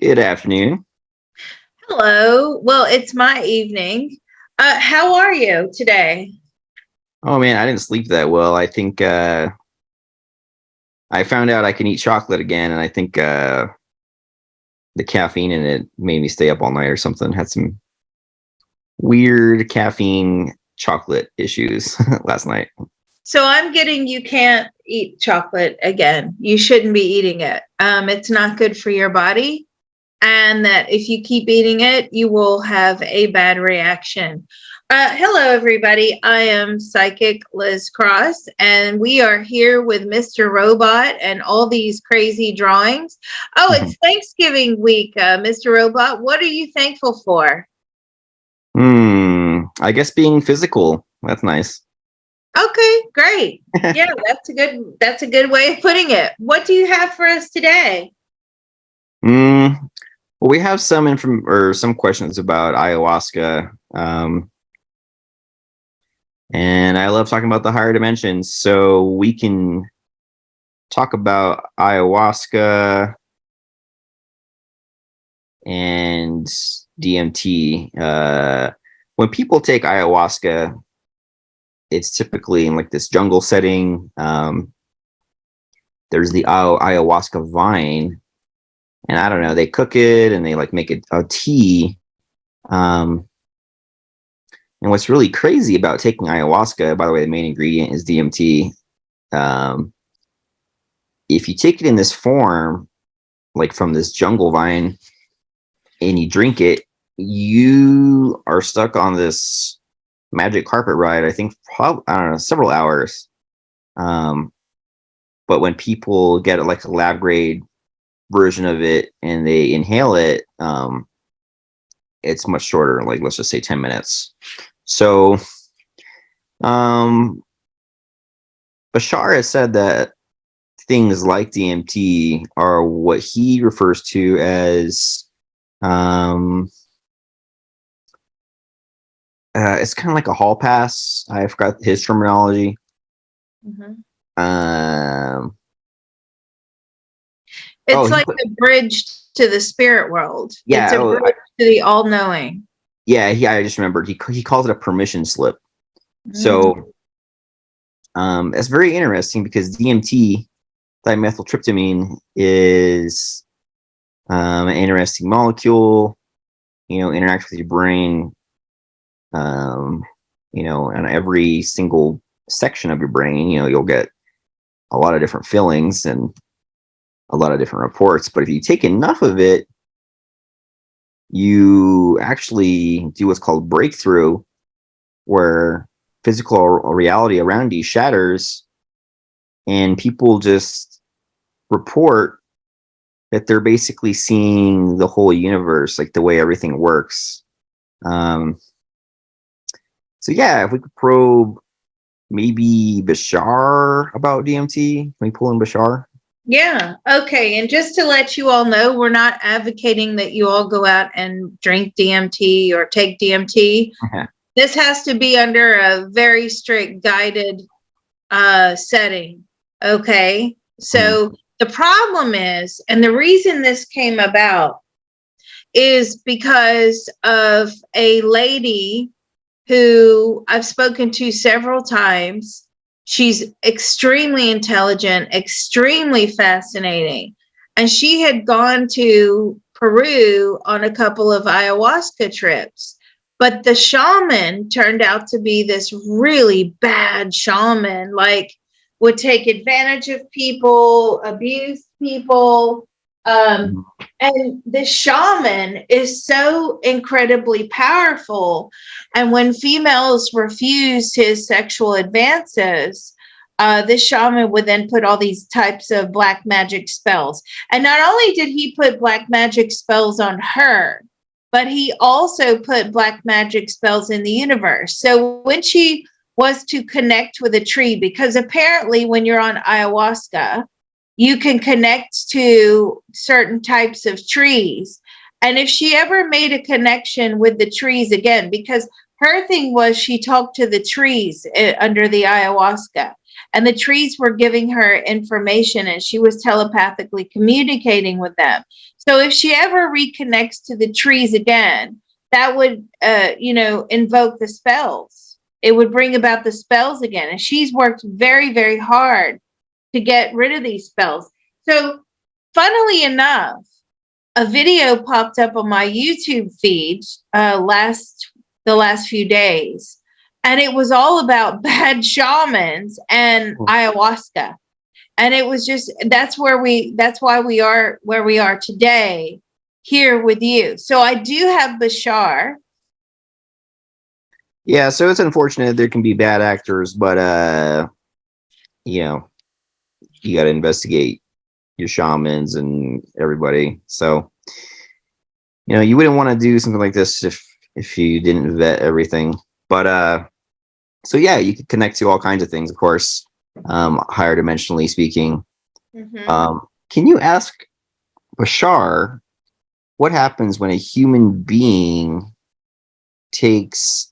Good afternoon. Hello. Well, it's my evening. How are you today? Oh man, I didn't sleep that well. I think I found out I can eat chocolate again, and I think the caffeine in it made me stay up all night or something. Had some weird caffeine chocolate issues last night. So I'm getting you can't eat chocolate again. You shouldn't be eating it. It's not good for your body. And that if you keep eating it, you will have a bad reaction. Hello, everybody. I am Psychic Liz Cross, and we are here with Mr. Robot and all these crazy drawings. Oh, it's Thanksgiving week, Mr. Robot. What are you thankful for? I guess being physical. That's nice. Okay, great. Yeah, that's a good way of putting it. What do you have for us today? Well, we have some questions about ayahuasca. And I love talking about the higher dimensions, so we can talk about ayahuasca and DMT. When people take ayahuasca, it's typically in like this jungle setting. There's the ayahuasca vine, and I don't know, they cook it and they like make it a tea. And what's really crazy about taking ayahuasca, by the way, the main ingredient is DMT. If you take it in this form, like from this jungle vine, and you drink it, you are stuck on this magic carpet ride. I think probably, I don't know, several hours. But when people get like a lab grade version of it and they inhale it, it's much shorter. Like let's just say 10 minutes. So, Bashar has said that things like DMT are what he refers to as it's kind of like a hall pass. I forgot his terminology. Mhm. Oh, It's like a bridge to the spirit world. yeah. It's a bridge to the all-knowing. Yeah. I just remembered. He calls it a permission slip. Mm. So, it's very interesting because DMT, dimethyltryptamine, is an interesting molecule. Interacts with your brain. On every single section of your brain, you'll get a lot of different feelings and a lot of different reports. But if you take enough of it, you actually do what's called breakthrough, where physical reality around you shatters, and people just report that they're basically seeing the whole universe, like the way everything works. So yeah, if we could probe maybe Bashar about DMT, can we pull in Bashar? Yeah. Okay. And just to let you all know, we're not advocating that you all go out and drink DMT or take DMT. This has to be under a very strict guided setting. Okay. So the problem is, and the reason this came about is because of a lady who I've spoken to several times. She's extremely intelligent, extremely fascinating. And she had gone to Peru on a couple of ayahuasca trips. But the shaman turned out to be this really bad shaman, like would take advantage of people, abuse people. And the shaman is so incredibly powerful. And when females refused his sexual advances, this shaman would then put all these types of black magic spells. And not only did he put black magic spells on her, but he also put black magic spells in the universe. So when she was to connect with a tree, because apparently when you're on ayahuasca, you can connect to certain types of trees. And if she ever made a connection with the trees again, because her thing was she talked to the trees under the ayahuasca. and the trees were giving her information, and she was telepathically communicating with them. So if she ever reconnects to the trees again, that would, invoke the spells. It would bring about the spells again. And she's worked very, very hard to get rid of these spells. So, funnily enough, a video popped up on my YouTube feed the last few days, and it was all about bad shamans and ayahuasca. And it was just that's why we are where we are today here with you. So I do have Bashar. Yeah, so it's unfortunate there can be bad actors, but you got to investigate your shamans and everybody. So you wouldn't want to do something like this if you didn't vet everything. But so yeah, you could connect to all kinds of things, of course, higher dimensionally speaking. Mm-hmm. Can you ask Bashar what happens when a human being takes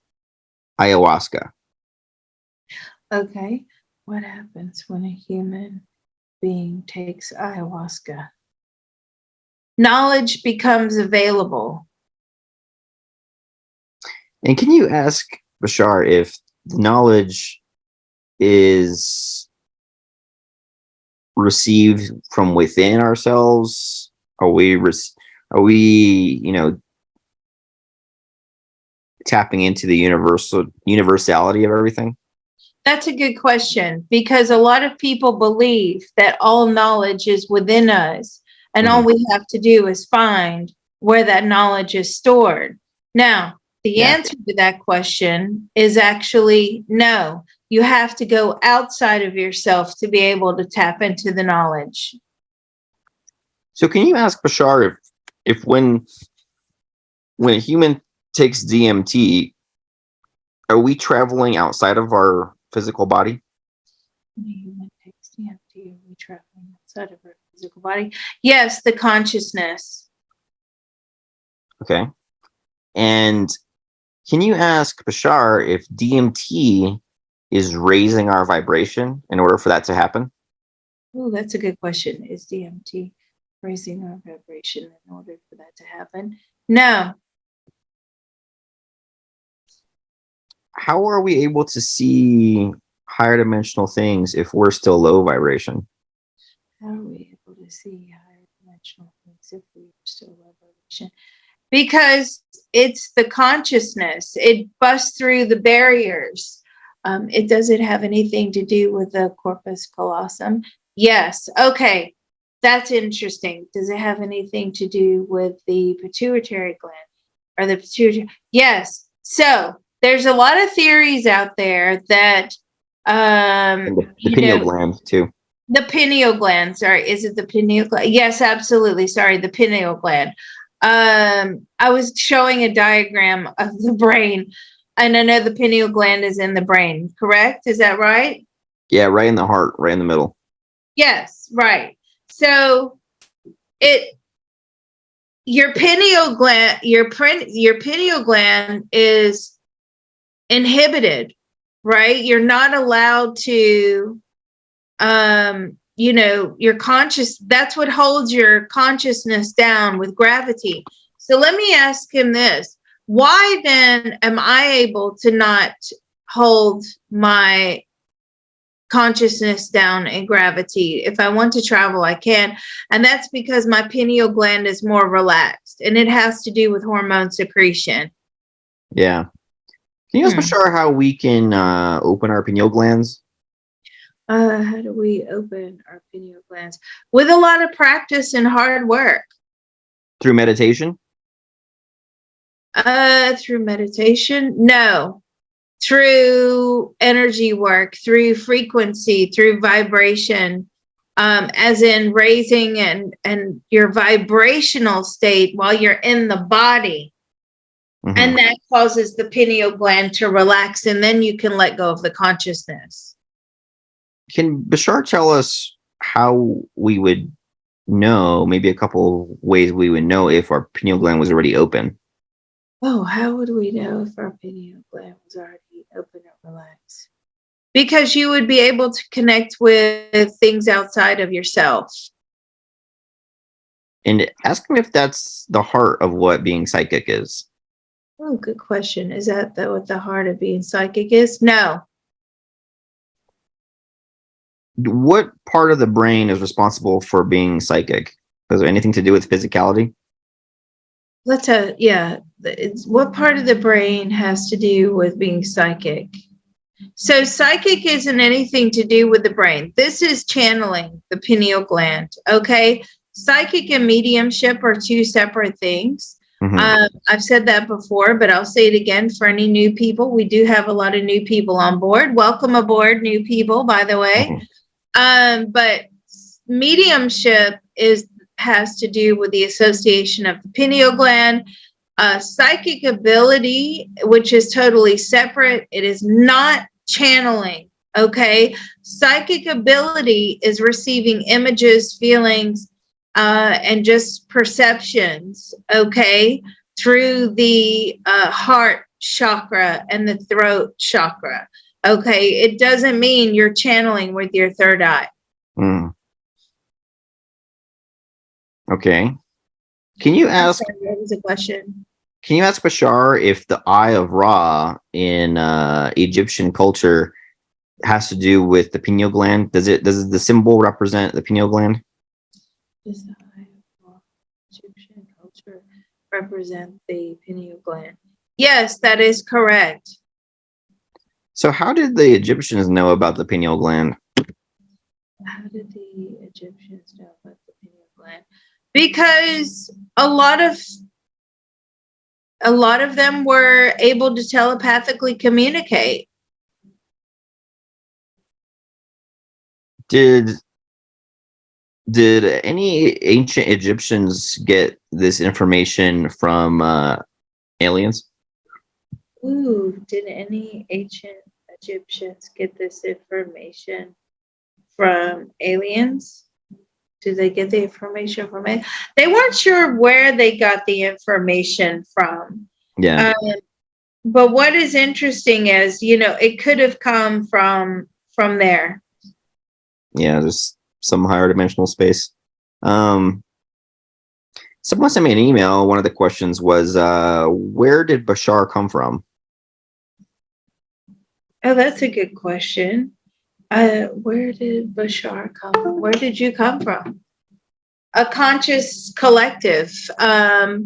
ayahuasca? Okay. What happens when a human being takes ayahuasca? Knowledge becomes available. And can you ask Bashar if the knowledge is received from within ourselves? Are we tapping into the universality of everything? That's a good question, because a lot of people believe that all knowledge is within us, and all we have to do is find where that knowledge is stored. Now, the answer to that question is actually no. You have to go outside of yourself to be able to tap into the knowledge. So can you ask Bashar if when a human takes DMT, are we traveling outside of our physical body? When a human takes DMT, are we traveling outside of our physical body? Yes, the consciousness. Okay. And can you ask Bashar if DMT is raising our vibration in order for that to happen? Oh, that's a good question. Is DMT raising our vibration in order for that to happen? No. How are we able to see higher dimensional things if we're still low vibration? How are we able to see higher dimensional things if we are still low vibration? Because it's the consciousness. It busts through the barriers. Does it have anything to do with the corpus callosum? Yes. Okay. That's interesting. Does it have anything to do with the pituitary gland or the pituitary? Yes. So there's a lot of theories out there that, And the pineal gland too. The pineal gland. Sorry. Is it the pineal gland? Yes, absolutely. Sorry. The pineal gland. I was showing a diagram of the brain, and I know the pineal gland is in the brain, correct? Is that right? Yeah, right in the heart, right in the middle. Yes, right. So your pineal gland is inhibited, right? You're not allowed to your that's what holds your consciousness down with gravity. So let me ask him this. Why then am I able to not hold my consciousness down in gravity? If I want to travel, I can. And that's because my pineal gland is more relaxed, and it has to do with hormone secretion. Yeah. Can you ask Bashar how we can open our pineal glands? How do we open our pineal glands? With a lot of practice and hard work. Through meditation? Through meditation? No. Through energy work, through frequency, through vibration, as in raising and your vibrational state while you're in the body. Mm-hmm. And that causes the pineal gland to relax, and then you can let go of the consciousness. Can Bashar tell us how we would know, maybe a couple of ways we would know if our pineal gland was already open? Oh, how would we know if our pineal gland was already open or relaxed? because you would be able to connect with things outside of yourself. And ask him if that's the heart of what being psychic is. Oh, good question. Is that what the heart of being psychic is? No. What part of the brain is responsible for being psychic? Does it have anything to do with physicality? What part of the brain has to do with being psychic? So psychic isn't anything to do with the brain. This is channeling the pineal gland. Okay. Psychic and mediumship are two separate things. I've said that before, but I'll say it again for any new people. We do have a lot of new people on board. Welcome aboard, new people, by the way. But mediumship has to do with the association of the pineal gland. Psychic ability, which is totally separate. It is not channeling. Okay. Psychic ability is receiving images, feelings, and just perceptions. Okay. Through the heart chakra and the throat chakra. Okay. It doesn't mean you're channeling with your third eye. Okay. Can you ask? That was a question. Can you ask Bashar if the Eye of Ra in Egyptian culture has to do with the pineal gland? Does the symbol represent the pineal gland? Does the Eye of Ra Egyptian culture represent the pineal gland? Yes, that is correct. So how did the Egyptians know about the pineal gland? How did the Egyptians know about the pineal gland? Because a lot of them were able to telepathically communicate. Did any ancient Egyptians get this information from aliens? Ooh, did any ancient Egyptians get this information from aliens? Did they get the information from it? They weren't sure where they got the information from. Yeah. But what is interesting is, it could have come from there. Yeah, just some higher dimensional space. Someone sent me an email. One of the questions was, where did Bashar come from? Oh, that's a good question. Where did Bashar come from? Where did you come from? A conscious collective. I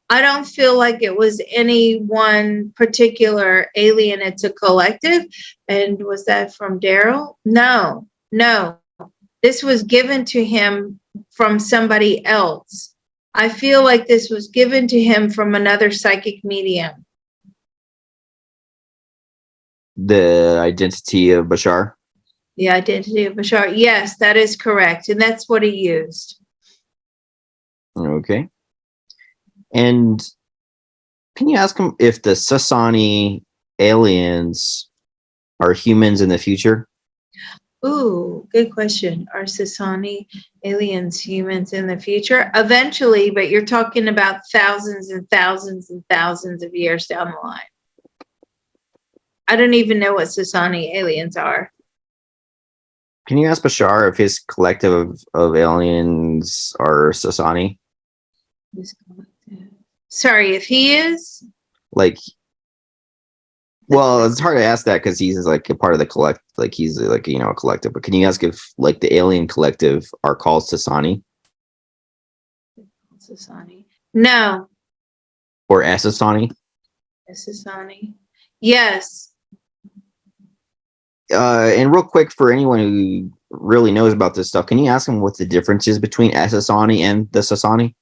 don't feel like it was any one particular alien. It's a collective. And was that from Daryl? No. This was given to him from somebody else. I feel like this was given to him from another psychic medium. The identity of Bashar? The identity of Bashar. Yes, that is correct. And that's what he used. Okay. And can you ask him if the Sasani aliens are humans in the future? Ooh, good question. Are Sasani aliens humans in the future? Eventually, but you're talking about thousands and thousands and thousands of years down the line. I don't even know what Sasani aliens are. Can you ask Bashar if his collective of aliens are Sasani? Sorry, if he is? Like, well, it's hard to ask that because he's like a part of the collect, like he's like, a collective. But can you ask if like the alien collective are called Sasani? Sasani. No. Or Asasani? Sasani. Yes. And real quick, for anyone who really knows about this stuff, can you ask him what the difference is between Asasani and the Sasani?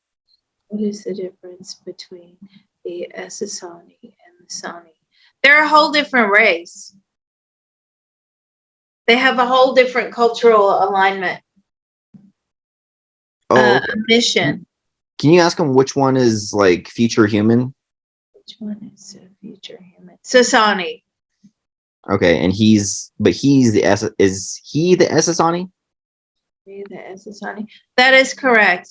What is the difference between the Sasani and the Sani? They're a whole different race. They have a whole different cultural alignment. Mission. Can you ask him which one is like future human? Which one is a future human? Sasani. Okay, and is he the Asasani? The Sasani. That is correct.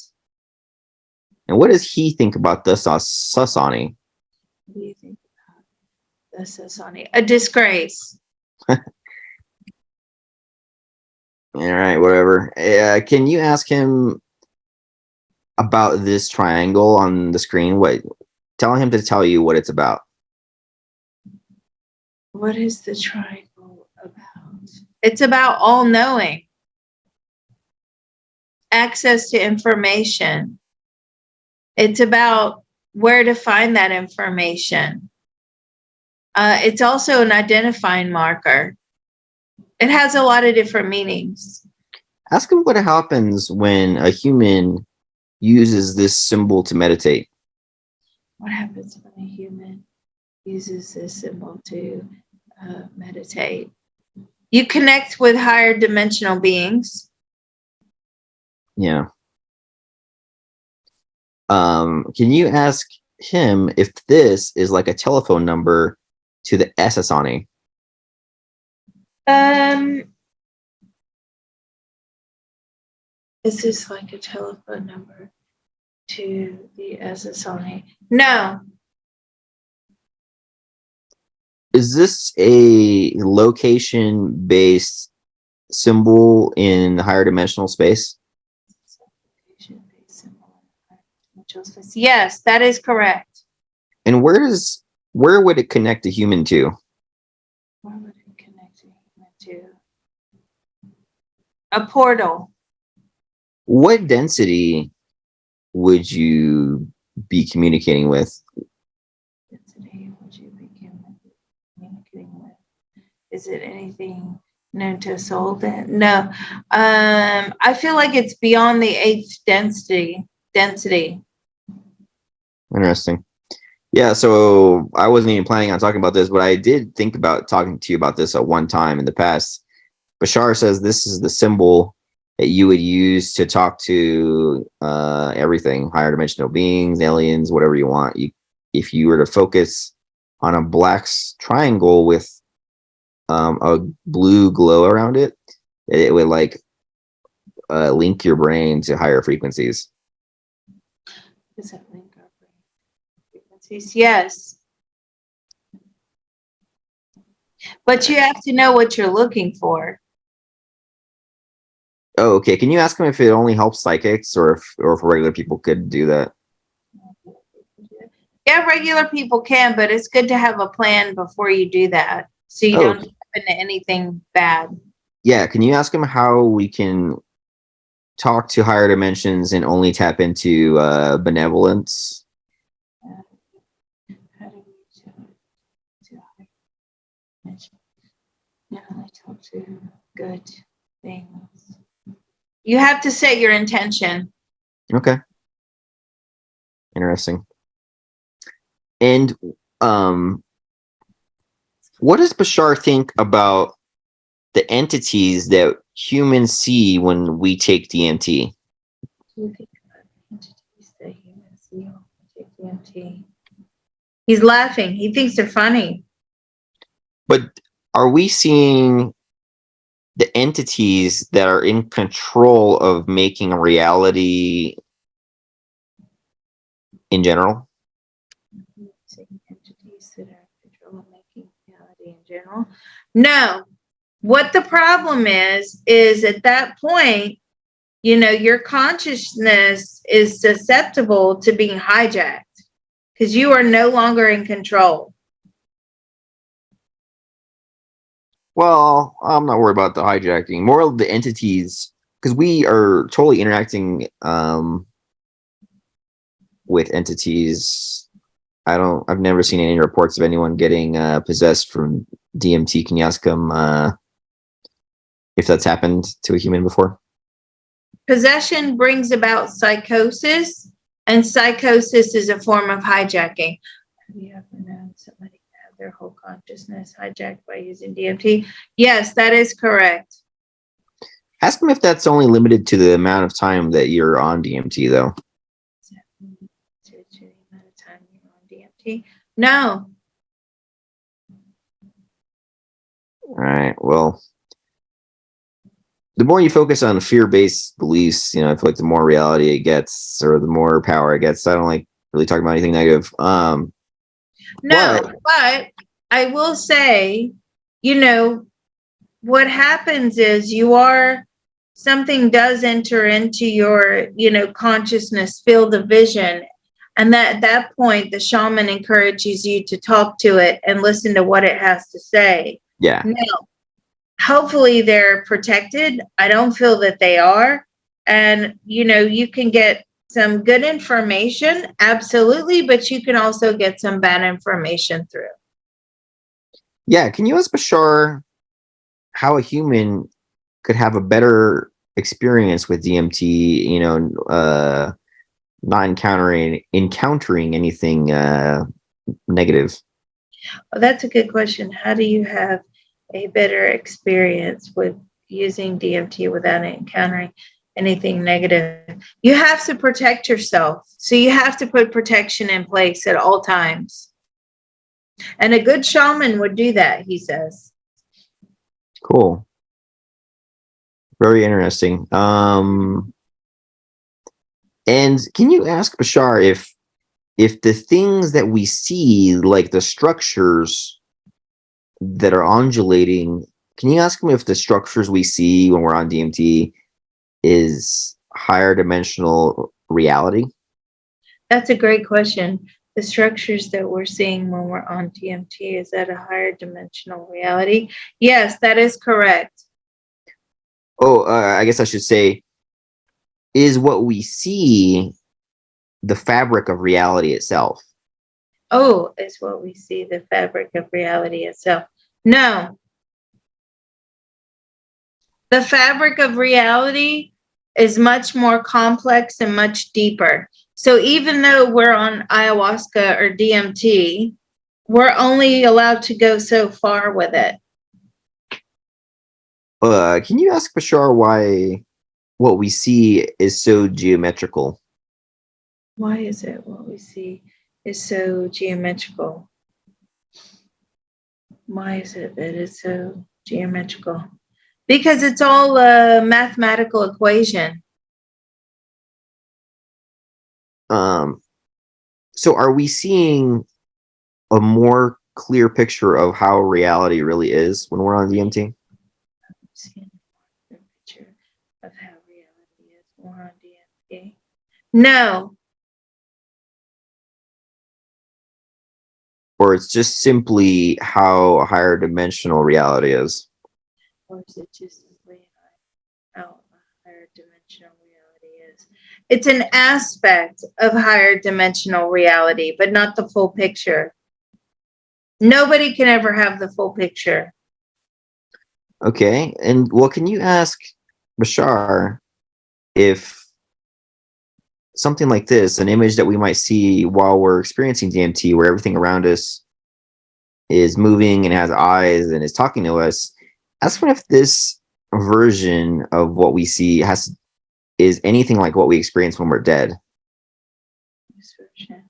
And what does he think about the Sasani? What do you think about the Sasani? A disgrace. All right, whatever. Can you ask him about this triangle on the screen? Tell him to tell you what it's about. What is the triangle about? It's about all knowing, access to information. It's about where to find that information. It's also an identifying marker. It has a lot of different meanings. Ask him what happens when a human uses this symbol to meditate. What happens when a human uses this symbol to meditate? You connect with higher dimensional beings. Yeah. Can you ask him if this is like a telephone number to the SSani? Is this like a telephone number to the SSani? No. Is this a location-based symbol in higher dimensional space? Yes, that is correct. And where would it connect a human to? Where would it connect a human to? A portal. What density would you be communicating with? Density would you be communicating with? Is it anything known to a soul? No. I feel like it's beyond the eighth density. Interesting. Yeah, so I wasn't even planning on talking about this, but I did think about talking to you about this at one time in the past. Bashar says this is the symbol that you would use to talk to everything, higher dimensional beings, aliens, whatever you want. If you were to focus on a black triangle with a blue glow around it, it would like link your brain to higher frequencies. Does that link our brain frequencies? Yes. But you have to know what you're looking for. Oh, okay. Can you ask him if it only helps psychics or if regular people could do that? Yeah, regular people can, but it's good to have a plan before you do that, so you don't step into anything bad. Yeah, can you ask him how we can talk to higher dimensions and only tap into benevolence? How do we to higher dimensions? And only talk to good things. You have to set your intention. Okay. Interesting. And what does Bashar think about the entities that humans see when we take DMT? You think about entities that humans see when we take DMT. He's laughing. He thinks they're funny. But are we seeing the entities that are in control of making reality in general? Entities that are in control of making reality in general? No. What the problem is at that point, your consciousness is susceptible to being hijacked because you are no longer in control. Well, I'm not worried about the hijacking. More of the entities, because we are totally interacting with entities. I've never seen any reports of anyone getting possessed from DMT. Can you ask them if that's happened to a human before? Possession brings about psychosis, and psychosis is a form of hijacking. Have you ever known somebody have their whole consciousness hijacked by using DMT? Yes, that is correct. Ask them if that's only limited to the amount of time that you're on DMT, though. To the amount of time you're on DMT? No. All right. Well, the more you focus on fear-based beliefs, I feel like the more reality it gets, or the more power it gets. I don't like really talking about anything negative. No, but I will say, what happens is you are something does enter into your, consciousness field of vision. And that at that point, the shaman encourages you to talk to it and listen to what it has to say. Yeah. Now, hopefully they're protected. I don't feel that they are. And, you can get some good information, absolutely, but you can also get some bad information through. Yeah. Can you ask Bashar how a human could have a better experience with DMT, not encountering anything negative? Well, that's a good question. How do you have a better experience with using DMT without encountering anything negative? You have to protect yourself. So you have to put protection in place at all times. And a good shaman would do that, he says. Cool. Very interesting. And can you ask Bashar if the things that we see, like the structures that are undulating, can you ask him if the structures we see when we're on DMT is higher dimensional reality? That's a great question. The structures that we're seeing when we're on DMT, is that a higher dimensional reality? Yes, that is correct. Oh, I guess I should say, is what we see the fabric of reality itself? Oh, is what we see the fabric of reality itself? No. The fabric of reality is much more complex and much deeper. So even though we're on ayahuasca or DMT, we're only allowed to go so far with it. Can you ask Bashar why what we see is so geometrical? Why is it what we see is so geometrical? Why is it that it's so geometrical? Because it's all a mathematical equation. So are we seeing a more clear picture of how reality really is when we're on DMT? I'm seeing a picture of how reality is when we're on DMT. No. Or it's just simply how higher dimensional reality is? Or is it just simply how a higher dimensional reality is? It's an aspect of higher dimensional reality, but not the full picture. Nobody can ever have the full picture. Okay. And well, can you ask Bashar if something like this, an image that we might see while we're experiencing DMT, where everything around us is moving and has eyes and is talking to us, ask him if this version of what we see is anything like what we experience when we're dead. This version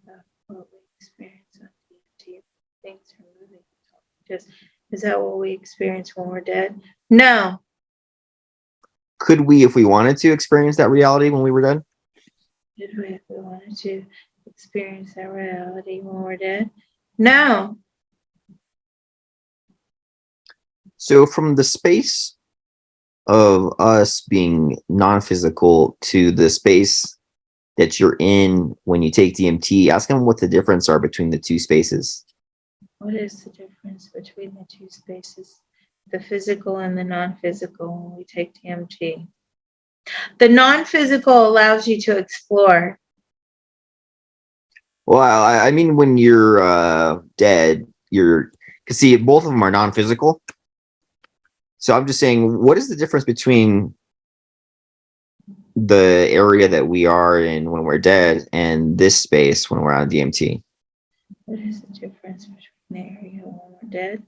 of what we experience on DMT, things are moving. Just is that what we experience when we're dead? No. Could we, if we wanted to, experience that reality when we were dead? Did we, if we wanted to experience that reality when we're dead? No. So from the space of us being non-physical to the space that you're in when you take DMT, ask them what the difference are between the two spaces. What is the difference between the two spaces, the physical and the non-physical, when we take DMT? The non-physical allows you to explore. Well, I mean, when you're dead, because see, both of them are non-physical. So I'm just saying, what is the difference between the area that we are in when we're dead and this space when we're on DMT? What is the difference between the area when we're dead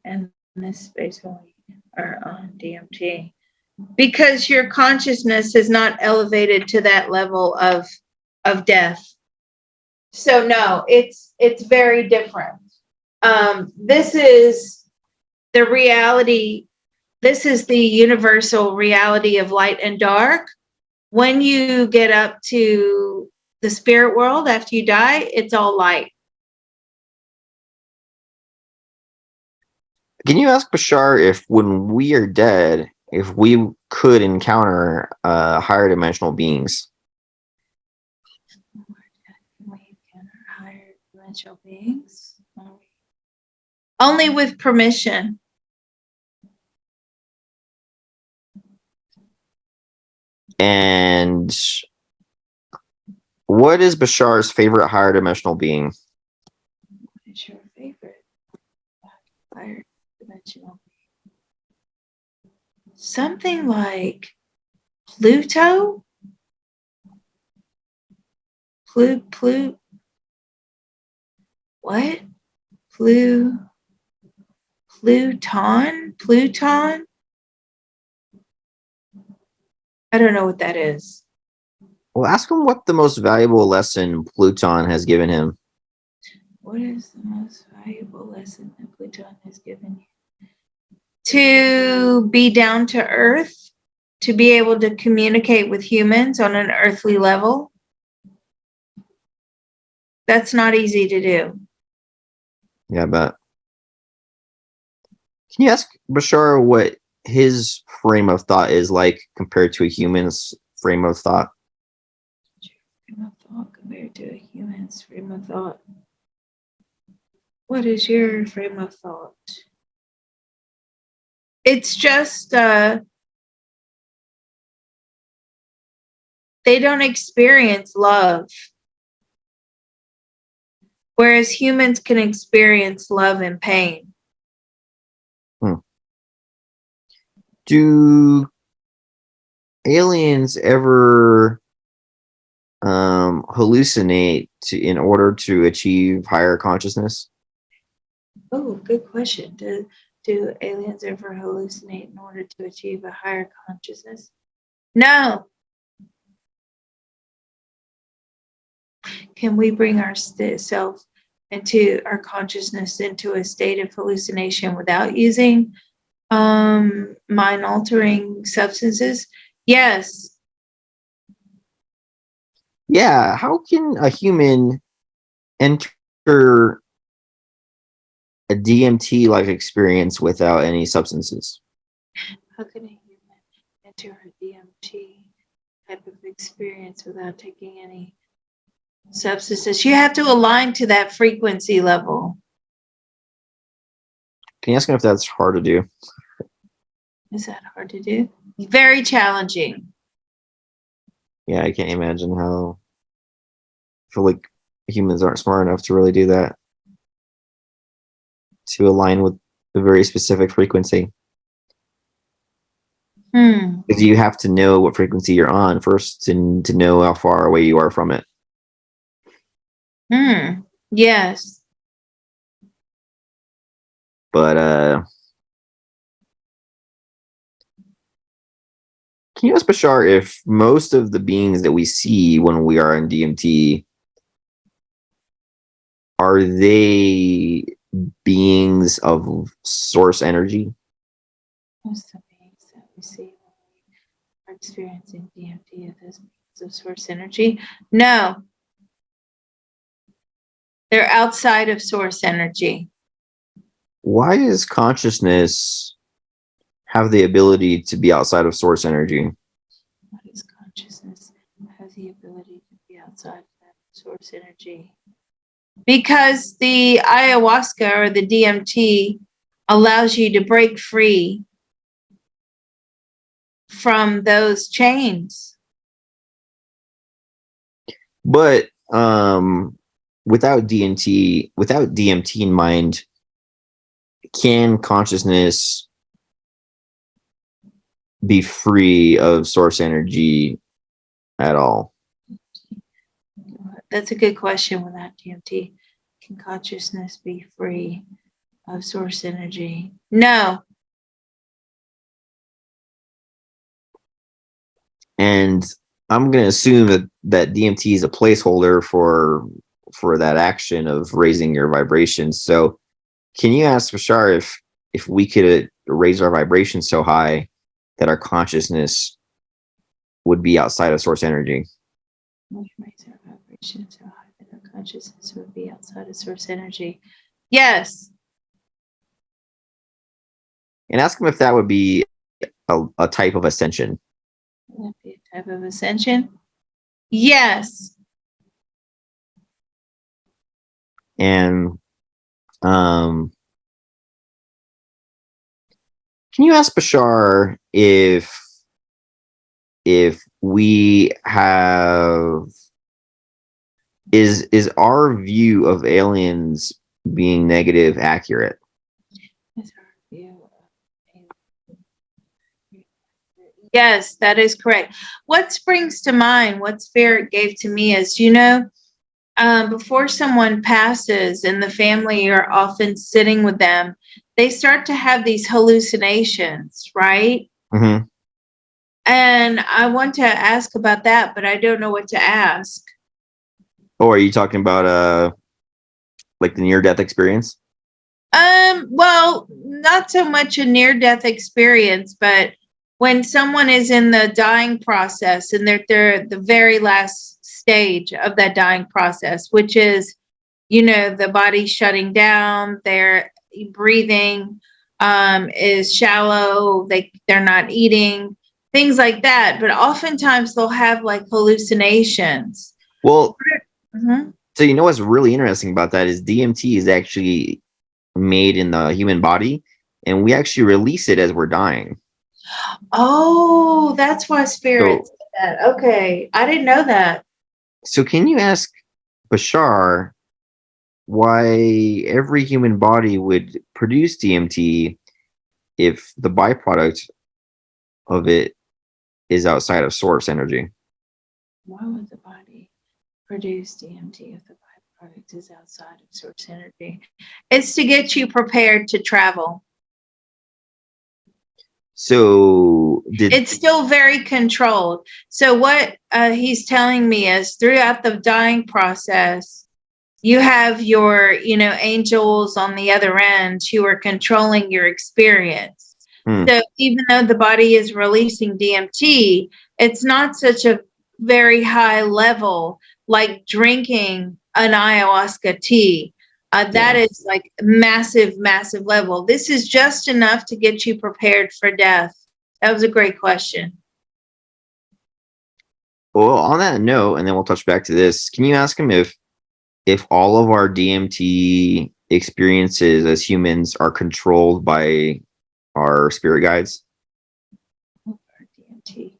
and this space when we are on DMT? Because your consciousness is not elevated to that level of death. So no, it's very different. This is the reality. This is the universal reality of light and dark. When you get up to the spirit world after you die, it's all light. Can you ask Bashar if when we are dead, if we could encounter higher dimensional beings. We encounter higher dimensional beings. Only with permission. And what is Bashar's favorite higher dimensional being? What is your favorite higher dimensional being? Something like Pluto? What? Pluton? I don't know what that is. Well, ask him what the most valuable lesson Pluton has given him. What is the most valuable lesson that Pluton has given you? To be down to earth, to be able to communicate with humans on an earthly level. That's not easy to do. Yeah, I bet. Can you ask Bashar what his frame of thought is like compared to a human's frame of thought? Frame of thought compared to a human's frame of thought. What is your frame of thought? It's just they don't experience love, whereas humans can experience love and pain. Do aliens ever hallucinate in order to achieve higher consciousness? Oh, good question. Do aliens ever hallucinate in order to achieve a higher consciousness? No. Can we bring our self into our consciousness into a state of hallucination without using mind altering substances? Yes. Yeah, how can a human enter a DMT like experience without any substances? How can a human enter a DMT type of experience without taking any substances? You have to align to that frequency level. Can you ask him if that's hard to do? Is that hard to do? Very challenging. Yeah, I can't imagine how. I feel like humans aren't smart enough to really do that, to align with a very specific frequency. Because you have to know what frequency you're on first to know how far away you are from it. Yes. But can you ask Bashar if most of the beings that we see when we are in DMT are they beings of source energy? Most of the beings that we see when we are experiencing DMT are those beings of source energy? No. They're outside of source energy. Why does consciousness have the ability to be outside of source energy? What is consciousness have the ability to be outside of that source energy? Because the ayahuasca or the DMT allows you to break free from those chains. But without DMT in mind, can consciousness be free of source energy at all? That's a good question. Without DMT, can consciousness be free of source energy? No. And I'm going to assume that DMT is a placeholder for that action of raising your vibrations. So can you ask Bashar if we could raise our vibration so high that our consciousness would be outside of source energy? We raise our vibration so high that our consciousness would be outside of source energy. Yes. And ask him if that would be a type of ascension? Would that be a type of ascension? Yes. And can you ask Bashar if we have is our view of aliens being negative accurate? Yes, that is correct. What springs to mind, what Spirit gave to me is, before someone passes and the family are often sitting with them, they start to have these hallucinations, right? Mm-hmm. And I want to ask about that, but I don't know what to ask. Oh, are you talking about like the near death experience? Well, not so much a near-death experience, but when someone is in the dying process and they're the very last stage of that dying process, which is, the body shutting down, their breathing is shallow, they're not eating, things like that. But oftentimes they'll have like hallucinations. Well, Mhm. so you know what's really interesting about that is DMT is actually made in the human body, and we actually release it as we're dying. Oh, that's why So, Spirit said that. Okay, I didn't know that. so can you ask Bashar why every human body would produce DMT if the byproduct of it is outside of source energy? Why would the body produce DMT if the byproduct is outside of source energy? It's to get you prepared to travel. So It's still very controlled. So what he's telling me is throughout the dying process, you have your, angels on the other end who are controlling your experience. So even though the body is releasing DMT, it's not such a very high level like drinking an ayahuasca tea. That is like massive, massive level. This is just enough to get you prepared for death. That was a great question. Well, on that note, and then we'll touch back to this. Can you ask him if all of our DMT experiences as humans are controlled by our spirit guides? DMT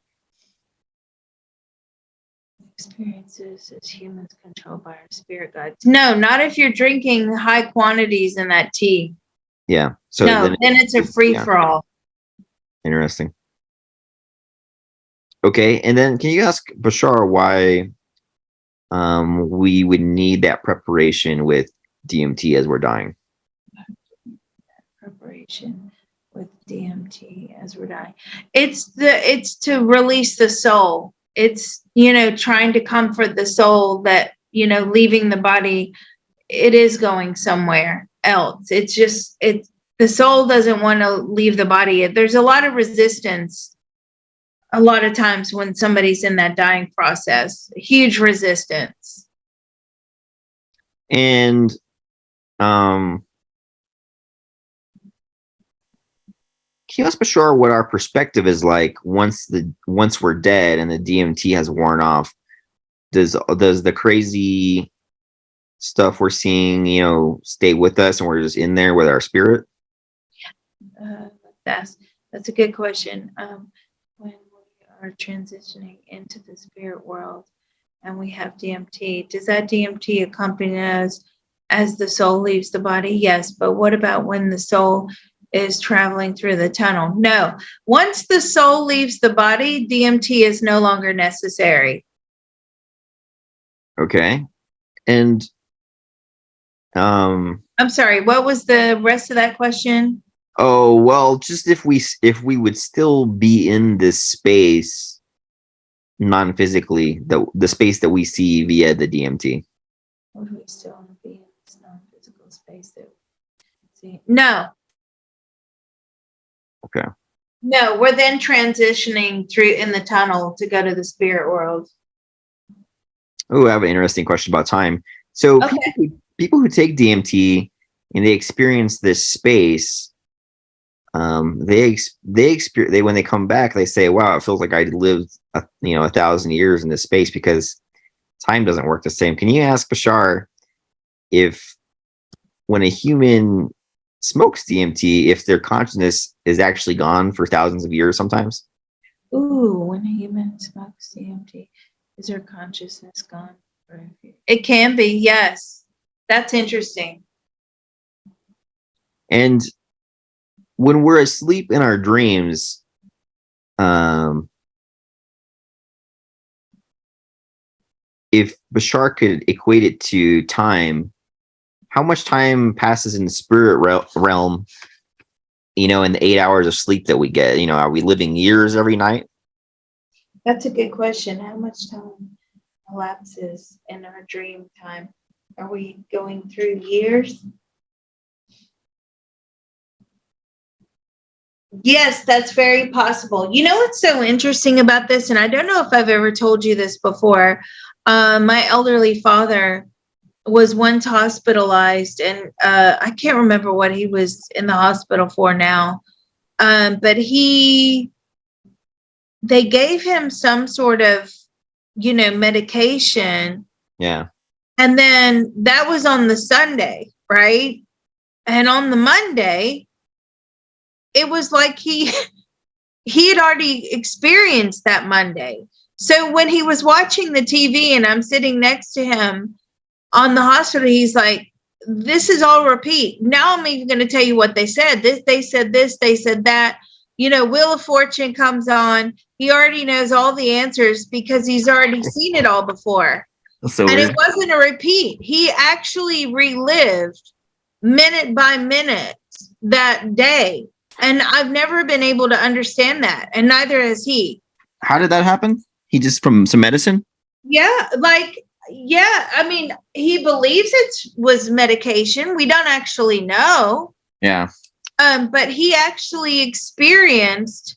experiences as humans controlled by our spirit guides. No, not if you're drinking high quantities in that tea. Yeah. So no, then it's a free for all. Interesting. Okay, and then can you ask Bashar why we would need that preparation with DMT as we're dying? Preparation with DMT as we're dying. It's to release the soul. It's, trying to comfort the soul that, leaving the body, it is going somewhere else. The soul doesn't want to leave the body. There's a lot of resistance a lot of times when somebody's in that dying process, huge resistance. And can you ask Bashar what our perspective is like once we're dead and the DMT has worn off? Does the crazy stuff we're seeing, stay with us and we're just in there with our spirit? That's a good question. When we are transitioning into the spirit world and we have DMT, does that DMT accompany us as the soul leaves the body? Yes, but what about when the soul is traveling through the tunnel? No. Once the soul leaves the body, DMT is no longer necessary. Okay. And I'm sorry, what was the rest of that question? Oh, well, just if we would still be in this space non-physically, the space that we see via the DMT. Would we still be in this non-physical space that we see? No. Okay. No, we're then transitioning through in the tunnel to go to the spirit world. Oh, I have an interesting question about time. So people who take DMT and they experience this space, they experience, when they come back, they say, wow, it feels like I lived 1,000 years in this space, because time doesn't work the same. Can you ask Bashar if when a human smokes DMT, if their consciousness is actually gone for thousands of years sometimes? Ooh, when a human smokes DMT, is their consciousness gone? It can be, yes. That's interesting. And when we're asleep in our dreams, if Bashar could equate it to time, how much time passes in the spirit realm, in the 8 hours of sleep that we get? Are we living years every night? That's a good question. How much time elapses in our dream time? Are we going through years? Yes, that's very possible. You know what's so interesting about this, and I don't know if I've ever told you this before. My elderly father was once hospitalized, and I can't remember what he was in the hospital for now. But they gave him some sort of, medication. Yeah. And then that was on the Sunday, right? And on the Monday, it was like he had already experienced that Monday. So when he was watching the TV and I'm sitting next to him on the hospital, he's like, this is all repeat. Now I'm even going to tell you what they said. They said this, they said that. Wheel of Fortune comes on. He already knows all the answers because he's already seen it all before. So and weird. It wasn't a repeat. He actually relived minute by minute that day. And I've never been able to understand that. And neither has he. How did that happen? He just from some medicine? Yeah. I mean, he believes it was medication. We don't actually know. Yeah. But he actually experienced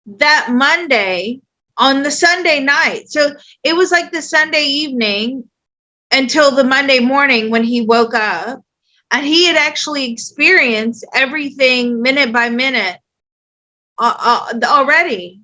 that Monday on the Sunday night. So it was like the Sunday evening until the Monday morning when he woke up, and he had actually experienced everything minute by minute already.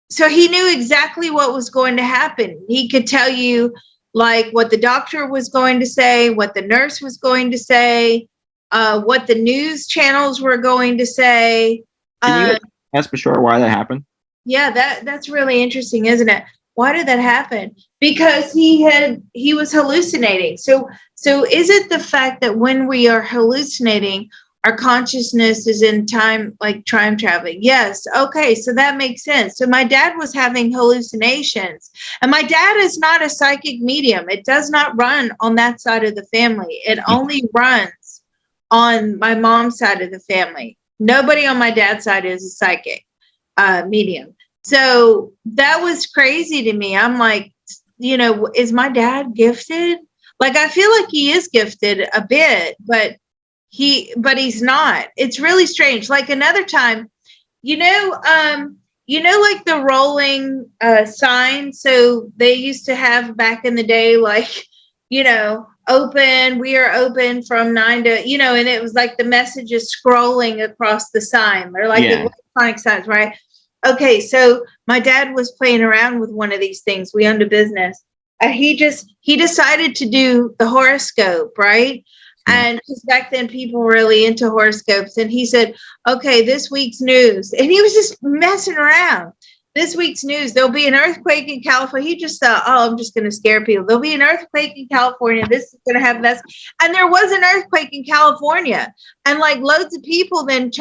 So he knew exactly what was going to happen. He could tell you like what the doctor was going to say, what the nurse was going to say, what the news channels were going to say. Can you ask Bashar why that happened? Yeah, that's really interesting, isn't it? Why did that happen? Because he was hallucinating. So is it the fact that when we are hallucinating, our consciousness is in time, like time traveling? Yes. Okay. So that makes sense. So my dad was having hallucinations, and my dad is not a psychic medium. It does not run on that side of the family. It only runs on my mom's side of the family. Nobody on my dad's side is a psychic medium. So that was crazy to me. I'm like, is my dad gifted? Like, I feel like he is gifted a bit, but he's not. It's really strange. Like another time, like the rolling sign. So they used to have back in the day, like, open, we are open from 9 to, and it was like the messages scrolling across the sign. They're like electronic signs, right? Okay, so my dad was playing around with one of these things. We owned a business. He decided to do the horoscope, right? And because back then people were really into horoscopes, and he said, okay, this week's news. And he was just messing around. This week's news, there'll be an earthquake in California. He just thought, oh, I'm just going to scare people. There'll be an earthquake in California. This is going to happen. And there was an earthquake in California. And like loads of people then,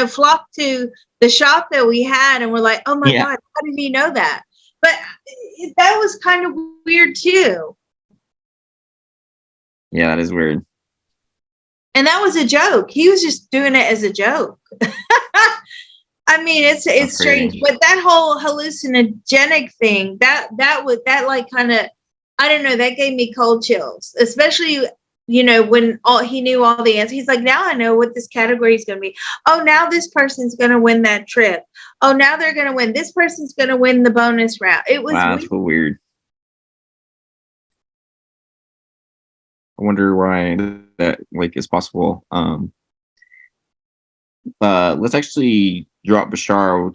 flocked to the shop that we had, and we're like, oh my God, how did he know that? But that was kind of weird too. Yeah, that is weird. And that was a joke. He was just doing it as a joke. I mean, it's strange, but that whole hallucinogenic thing, that like kind of, I don't know, that gave me cold chills, especially, when he knew all the answers. He's like, now I know what this category is going to be. Oh, now this person's going to win that trip. Oh, now they're going to win. This person's going to win the bonus round. It was that's so weird. I wonder why that like is possible. let's actually drop Bashar.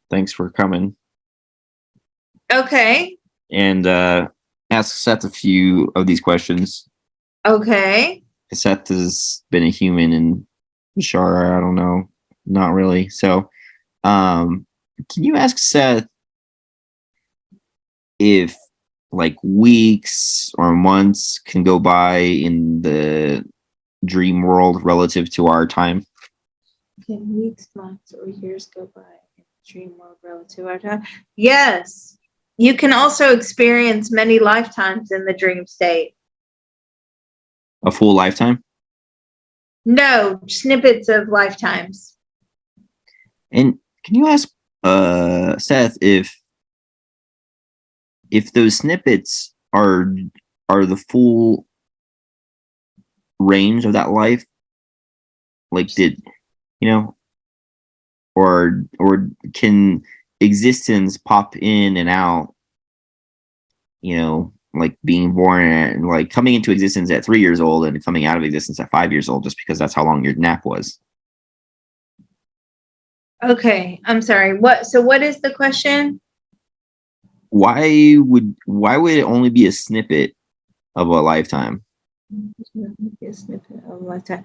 Thanks for coming. Okay. And ask Seth a few of these questions. Okay. Seth has been a human, and Bashar, I don't know, not really. So, can you ask Seth if like weeks or months can go by in the dream world relative to our time? Can weeks, months, or years go by in the dream world relative to our time? Yes. You can also experience many lifetimes in the dream state. A full lifetime? No, snippets of lifetimes. And can you ask Seth if those snippets are the full range of that life? Like did or can existence pop in and out, like being born and like coming into existence at 3 years old and coming out of existence at 5 years old, just because that's how long your nap was? Okay, I'm sorry. What is the question? Why would it only be a snippet of a lifetime? A snippet of lifetime.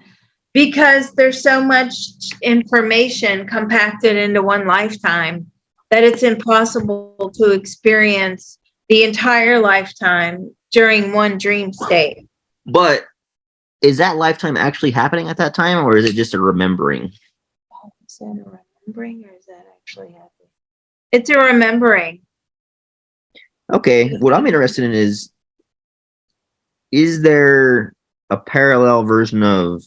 Because there's so much information compacted into one lifetime that it's impossible to experience the entire lifetime during one dream state. But is that lifetime actually happening at that time, or is it just a remembering? Is that a remembering or is that actually happening? It's a remembering. Okay, what I'm interested in is there a parallel version of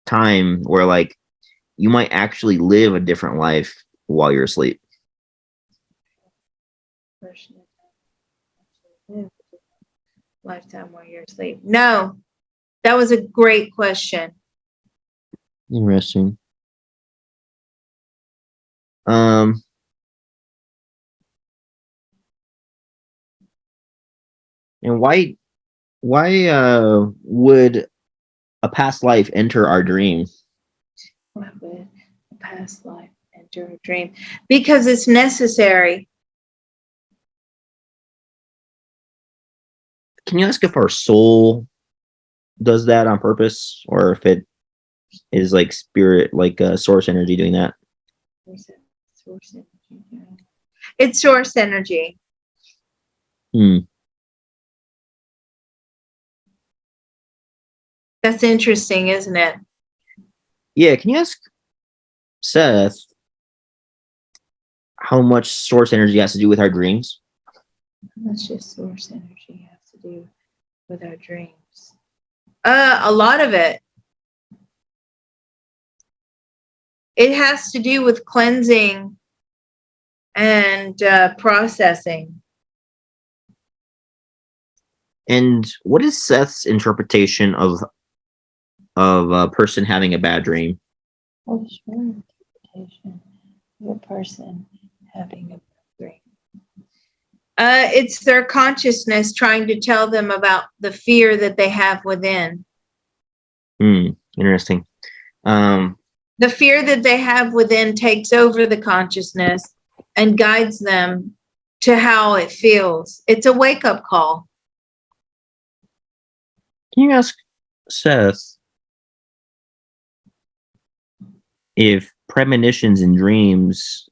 time where like you might actually live a different life while you're asleep? Lifetime while you're asleep. No, that was a great question. Interesting. And why would a past life enter our dream? Why would a past life enter a dream? Because it's necessary. Can you ask if our soul does that on purpose, or if it is like spirit, like source energy doing that? Source energy. It's source energy. That's interesting, isn't it? Yeah, can you ask Seth how much source energy has to do with our dreams? How much does source energy have to do with our dreams? A lot of it. It has to do with cleansing and processing. And what is Seth's interpretation of a person having a bad dream? What's your interpretation of a person having a bad dream? It's their consciousness trying to tell them about the fear that they have within. Interesting. The fear that they have within takes over the consciousness and guides them to how it feels. It's a wake-up call. Can you ask Seth if premonitions and dreams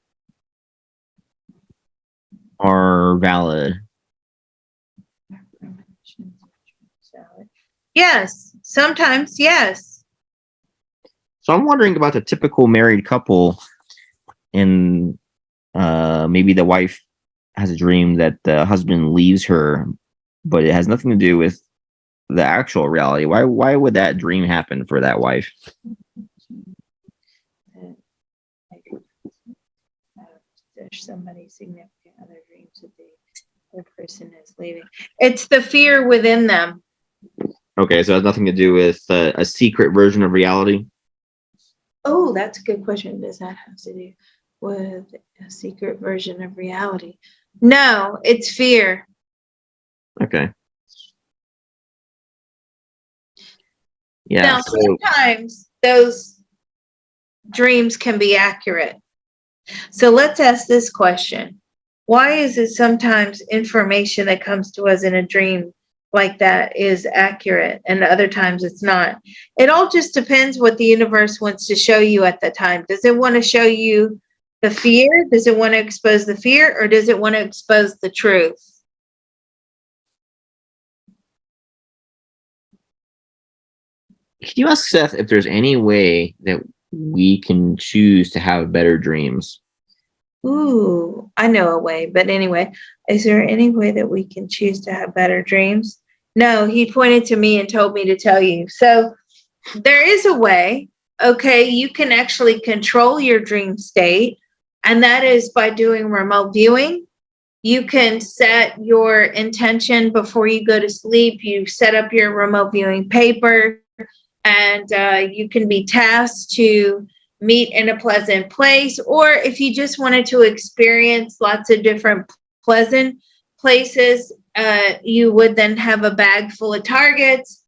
are valid? Yes, sometimes, yes. So I'm wondering about the typical married couple, and maybe the wife has a dream that the husband leaves her, but it has nothing to do with the actual reality. Why would that dream happen for that wife? There's somebody significant other dreams that the person is leaving. It's the fear within them. Okay, so it has nothing to do with a secret version of reality. Oh, that's a good question. Does that have to do with a secret version of reality? No, it's fear. Okay. Yeah. Now, sometimes those dreams can be accurate. So let's ask this question. Why is it sometimes information that comes to us in a dream like that is accurate and other times it's not? It all just depends what the universe wants to show you at the time. Does it want to show you the fear? Does it want to expose the fear, or does it want to expose the truth? Can you ask Seth if there's any way that we can choose to have better dreams? Ooh, I know a way, but anyway, is there any way that we can choose to have better dreams? No, he pointed to me and told me to tell you. So there is a way. Okay, you can actually control your dream state, and that is by doing remote viewing. You can set your intention before you go to sleep. You set up your remote viewing paper, and you can be tasked to meet in a pleasant place. Or if you just wanted to experience lots of different pleasant places, you would then have a bag full of targets,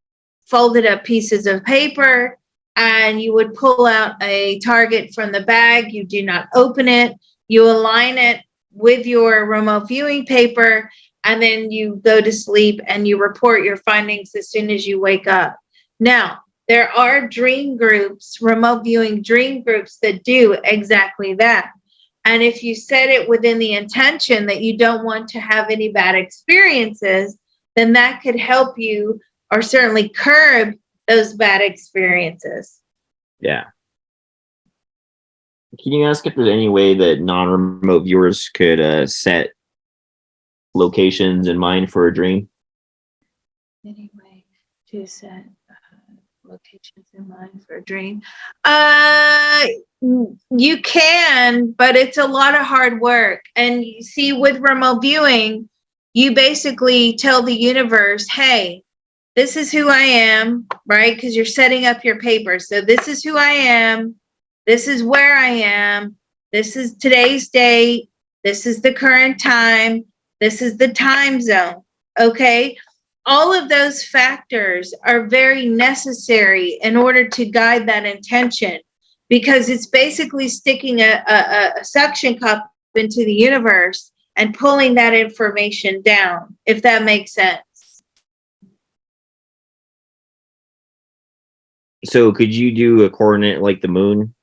folded up pieces of paper, and you would pull out a target from the bag. You do not open it. You align it with your remote viewing paper, and then you go to sleep and you report your findings as soon as you wake up. Now, there are dream groups, remote viewing dream groups that do exactly that. And if you set it within the intention that you don't want to have any bad experiences, then that could help you, or certainly curb those bad experiences. Yeah. Can you ask if there's any way that non-remote viewers could set locations in mind for a dream? Any way to set locations in mind for a dream? You can, but it's a lot of hard work. And you see, with remote viewing, you basically tell the universe, hey, this is who I am, right? Because you're setting up your paper. So this is who I am. This is where I am. This is today's date. This is the current time. This is the time zone. Okay. All of those factors are very necessary in order to guide that intention, because it's basically sticking a suction cup into the universe and pulling that information down, if that makes sense. So could you do a coordinate like the moon?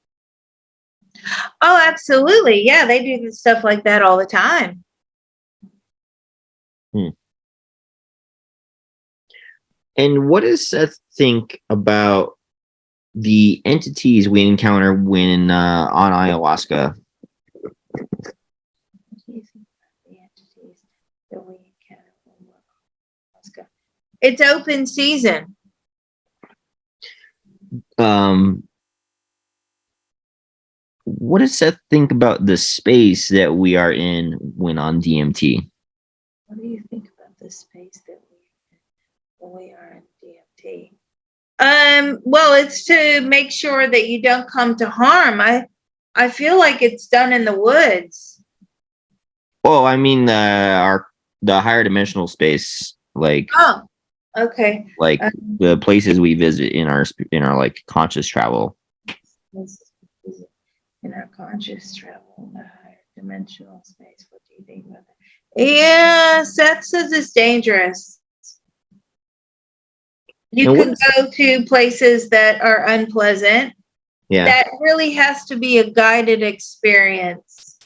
Oh, absolutely. Yeah, they do stuff like that all the time. And what does Seth think about the entities we encounter when on ayahuasca? It's open season. What does Seth think about the space that we are in when on DMT? What do you think about the space that we are in DMT? Well, it's to make sure that you don't come to harm. I feel like it's done in the woods. Well, I mean the higher dimensional space, like okay, like the places we visit in our like conscious travel. In our conscious travel, the higher dimensional space. What do you think about that? Yeah, Seth says it's dangerous. You can go to places that are unpleasant. Yeah. That really has to be a guided experience.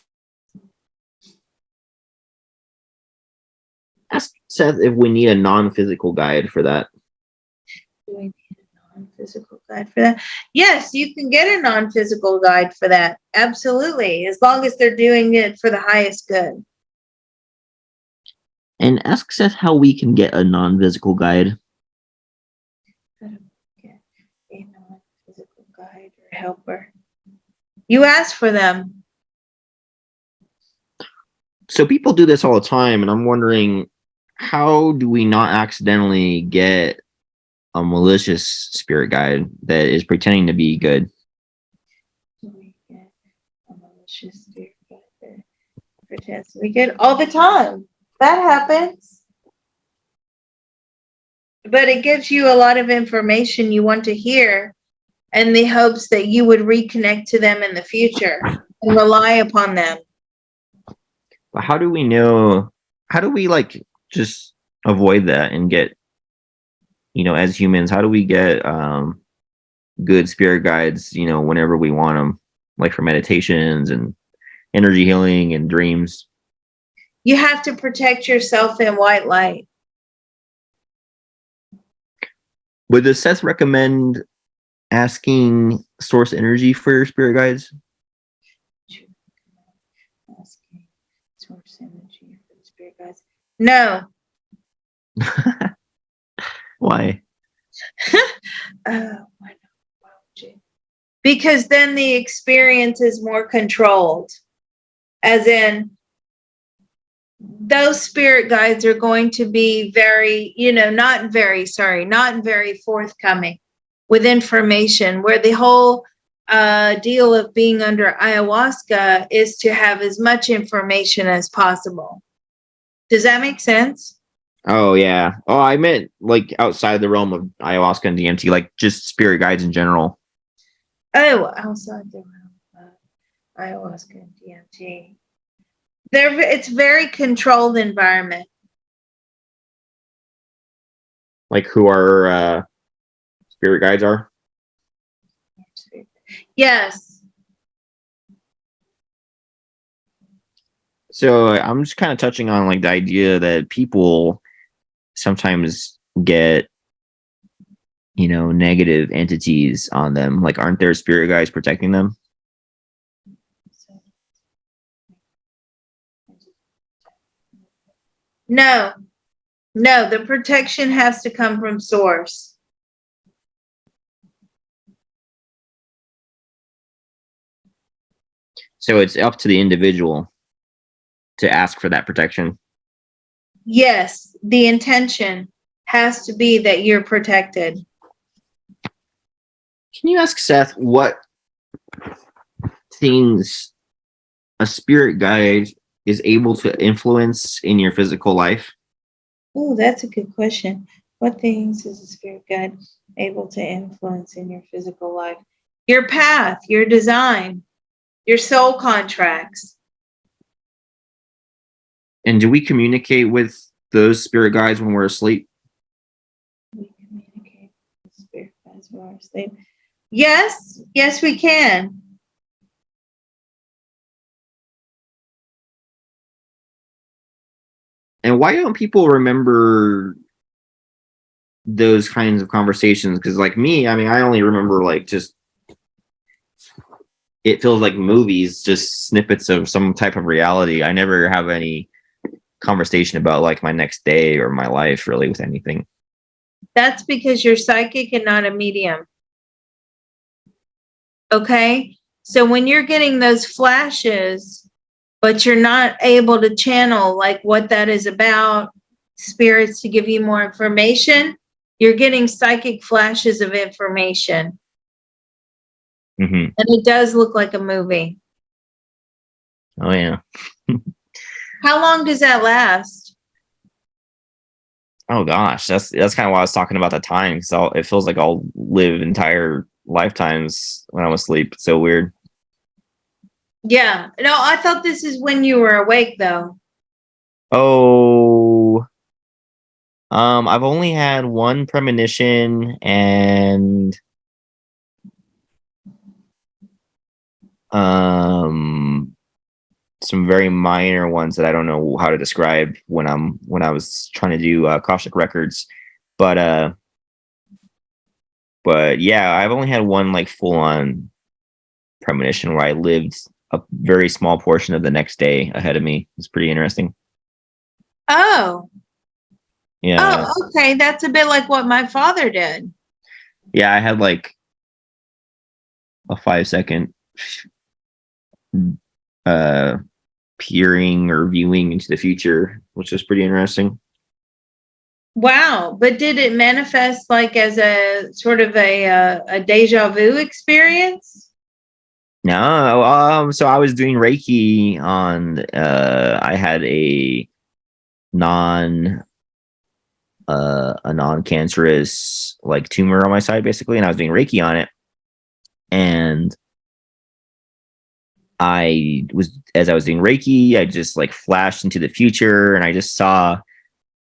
Ask Seth if we need a non-physical guide for that. Do we need a non-physical guide for that? Yes, you can get a non-physical guide for that. Absolutely. As long as they're doing it for the highest good. And ask Seth how we can get a non-physical guide. How do we get a non-physical guide or helper? You ask for them. So people do this all the time, and I'm wondering, how do we not accidentally get a malicious spirit guide that is pretending to be good? We get a malicious spirit guide that pretends to be good all the time. That happens. But it gives you a lot of information you want to hear. in the hopes that you would reconnect to them in the future and rely upon them. But how do we know? How do we like just avoid that and get, as humans, how do we get good spirit guides, whenever we want them, like for meditations and energy healing and dreams? You have to protect yourself in white light. Would Seth recommend asking source energy for your spirit guides? Asking source energy for the spirit guides. No. Why? Why would you? Because then the experience is more controlled. As in, those spirit guides are going to be very, not very forthcoming with information, where the whole deal of being under ayahuasca is to have as much information as possible. Does that make sense? Oh, yeah. Oh, I meant like outside the realm of ayahuasca and DMT, like just spirit guides in general. Oh, outside the realm of ayahuasca and DMT. It's very controlled environment. Like who our spirit guides are? Yes. So I'm just kind of touching on like the idea that people sometimes get, negative entities on them. Like, aren't there spirit guides protecting them? No, the protection has to come from source. So it's up to the individual to ask for that protection. Yes, the intention has to be that you're protected. Can you ask Seth what things a spirit guide is able to influence in your physical life? Oh, that's a good question. What things is a spirit guide able to influence in your physical life? Your path, your design, your soul contracts. And do we communicate with those spirit guides when we're asleep? We communicate with spirit guides when we're asleep. Yes, we can. And why don't people remember those kinds of conversations? Because like me, I mean, I only remember like just, it feels like movies, just snippets of some type of reality. I never have any conversation about like my next day or my life really with anything. That's because you're psychic and not a medium. Okay? So when you're getting those flashes, but you're not able to channel like what that is about, spirits to give you more information, you're getting psychic flashes of information. Mm-hmm. And it does look like a movie. Oh, yeah. How long does that last? Oh, gosh. That's kind of why I was talking about the time. Because it feels like I'll live entire lifetimes when I'm asleep. It's so weird. Yeah. No, I thought this is when you were awake, though. Oh, I've only had one premonition and some very minor ones that I don't know how to describe when I was trying to do Akashic records, but yeah, I've only had one like full on premonition where I lived a very small portion of the next day ahead of me. It's pretty interesting. Oh. Yeah. Oh, okay. That's a bit like what my father did. Yeah, I had like a 5-second peering or viewing into the future, which is pretty interesting. Wow. But did it manifest like as a sort of a deja vu experience? No, so I was doing Reiki on I had non a non-cancerous like tumor on my side basically, and I was doing Reiki on it. And as I was doing Reiki, I just like flashed into the future, and I just saw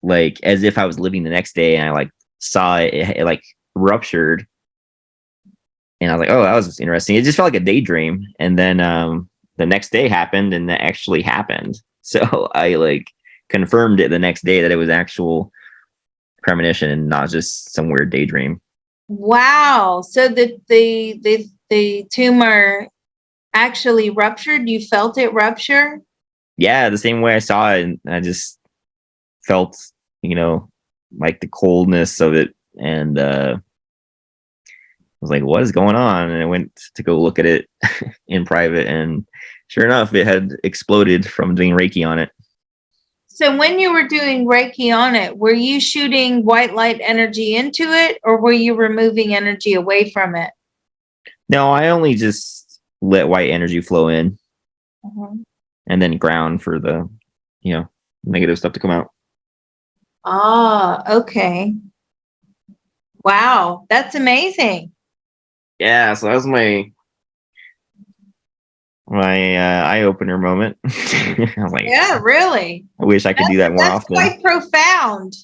like as if I was living the next day, and I like saw it like ruptured, and I was like, oh, that was interesting. It just felt like a daydream, and then the next day happened, and that actually happened. So I like confirmed it the next day that it was actual premonition and not just some weird daydream. Wow. So the tumor actually ruptured? You felt it rupture? Yeah, the same way I saw it, and I just felt, like the coldness of it, and I was like, "What is going on?" And I went to go look at it in private, and sure enough, it had exploded from doing Reiki on it. So when you were doing Reiki on it, were you shooting white light energy into it, or were you removing energy away from it? No, I only just let white energy flow in, Mhm. and then ground for the, negative stuff to come out. Ah, okay. Wow, that's amazing. Yeah, so that was my eye opener moment. I was like, Yeah, really. I wish I could do that more That's often. quite profound.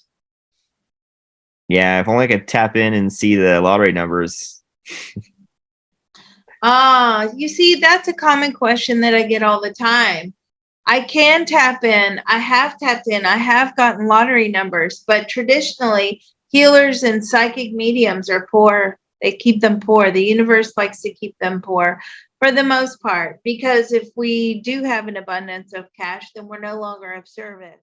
Yeah, if only I could tap in and see the lottery numbers. You see, that's a common question that I get all the time. I can tap in. I have tapped in. I have gotten lottery numbers, but traditionally, healers and psychic mediums are poor. They keep them poor. The universe likes to keep them poor for the most part, because if we do have an abundance of cash, then we're no longer of service.